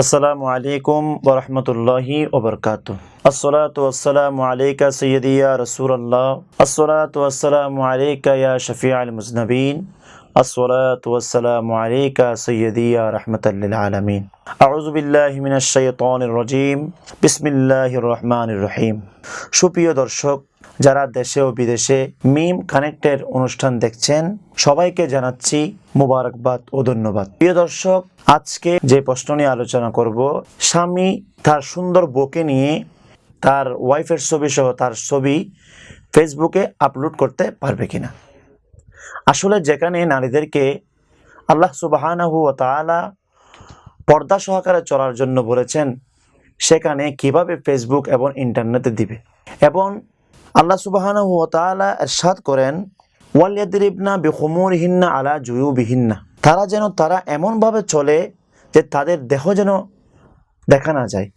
আসসালামু আলাইকুম ওয়া রাহমাতুল্লাহি ওয়া বারাকাতুহু। আসসালাতু ওয়াসসালামু আলাইকা সাইয়্যিদি ইয়া রাসূলুল্লাহ। আসসালাতু ওয়াসসালামু আলাইকা ইয়া শাফিউল মুযনিবিন। আসসালাতু ওয়াসসালামু আলাইকা সাইয়্যিদি ইয়া রাহমাতাল লিল আলামিন। আউযু বিল্লাহি মিনাশ শাইতানির রাজীম। বিসমিল্লাহির রহমানির রহিম। সুপ্রিয় দর্শক, যারা দেশে ও বিদেশে মিম কানেক্টের অনুষ্ঠান দেখছেন, সবাইকে জানাচ্ছি মোবারকবাদ ও ধন্যবাদ। প্রিয় দর্শক, আজকে যে প্রশ্ন নিয়ে আলোচনা করব, স্বামী তার সুন্দর বউকে নিয়ে তার ওয়াইফের ছবি সহ তার ছবি ফেসবুকে আপলোড করতে পারবে কিনা। আসলে যেখানে নারীদেরকে আল্লাহ সুবহানাহু ওয়া তাআলা পর্দা সহকারে চলার জন্য বলেছেন, সেখানে কিভাবে ফেসবুক এবং ইন্টারনেটে দিবে। এবং আল্লাহ সুবহানাহু ওয়া তাআলা ইরশাদ করেন, ওয়ালিয়াদরিবনা বিখুমুরিহিন্না আলা জুয়ুবিহিন্না, তারা এমনভাবে চলে যে তাদের দেহ যেন দেখা না যায়,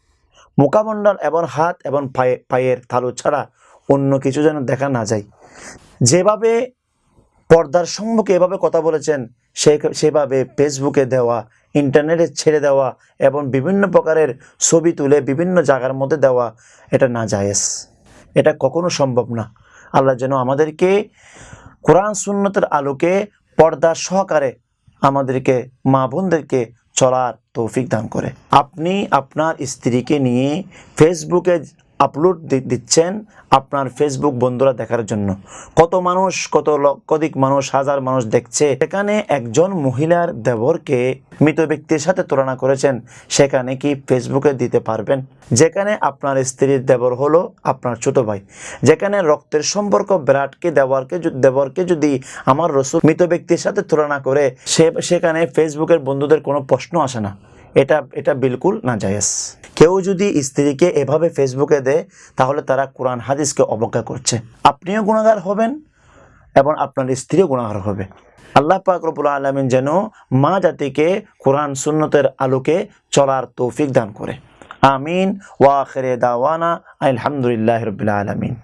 মুখমণ্ডল এবং হাত এবং পায়ের তালু ছাড়া অন্য কিছু যেন দেখা না যায়। যেভাবে পর্দার সম্মুখে এভাবে কথা বলেছেন, সেভাবে ফেসবুকে দেওয়া, ইন্টারনেটে ছেড়ে দেওয়া এবং বিভিন্ন প্রকারের ছবি তুলে বিভিন্ন জায়গার মধ্যে দেওয়া, এটা নাজায়েজ, এটা কখনো সম্ভব না। আল্লাহ যেন আমাদেরকে কোরআন সুন্নতের আলোকে পর্দা সহকারে আমাদেরকে মা বোনদেরকে চলার তৌফিক দান করে। আপনি আপনার স্ত্রীকে নিয়ে ফেসবুকে আপলোড দিচ্ছেন আপনার ফেসবুক বন্ধুরা দেখার জন্য। কত মানুষ, কত লক্ষাধিক মানুষ, হাজার মানুষ দেখছে। সেখানে একজন মহিলার দেবরকে মৃত ব্যক্তির সাথে তুলনা করেছেন, সেখানে কি ফেসবুকে দিতে পারবেন? যেখানে আপনার স্ত্রীর দেবর হলো আপনার ছোট ভাই, যেখানে রক্তের সম্পর্ক বিরাটকে দেবরকে যদি আমার রাসূল মৃত ব্যক্তির সাথে তুলনা করে, সেখানে ফেসবুকের বন্ধুদের কোনো প্রশ্ন আসে না। এটা বিলকুল নাজায়েজ। কেউ যদি স্ত্রীকে এভাবে ফেসবুকে দেয়, তাহলে তারা কোরআন হাদিসকে অবজ্ঞা করছে। আপনিও গুনাহগার হবেন এবং আপনার স্ত্রীও গুনাহগার হবে। আল্লাহ পাক রব্বুল আলামিন যেন মা জাতিকে কোরআন সুন্নতের আলোকে চলার তৌফিক দান করে। আমিন ওয়া আখিরে দাওয়ানা আলহামদুলিল্লাহি রাব্বিল আলামিন।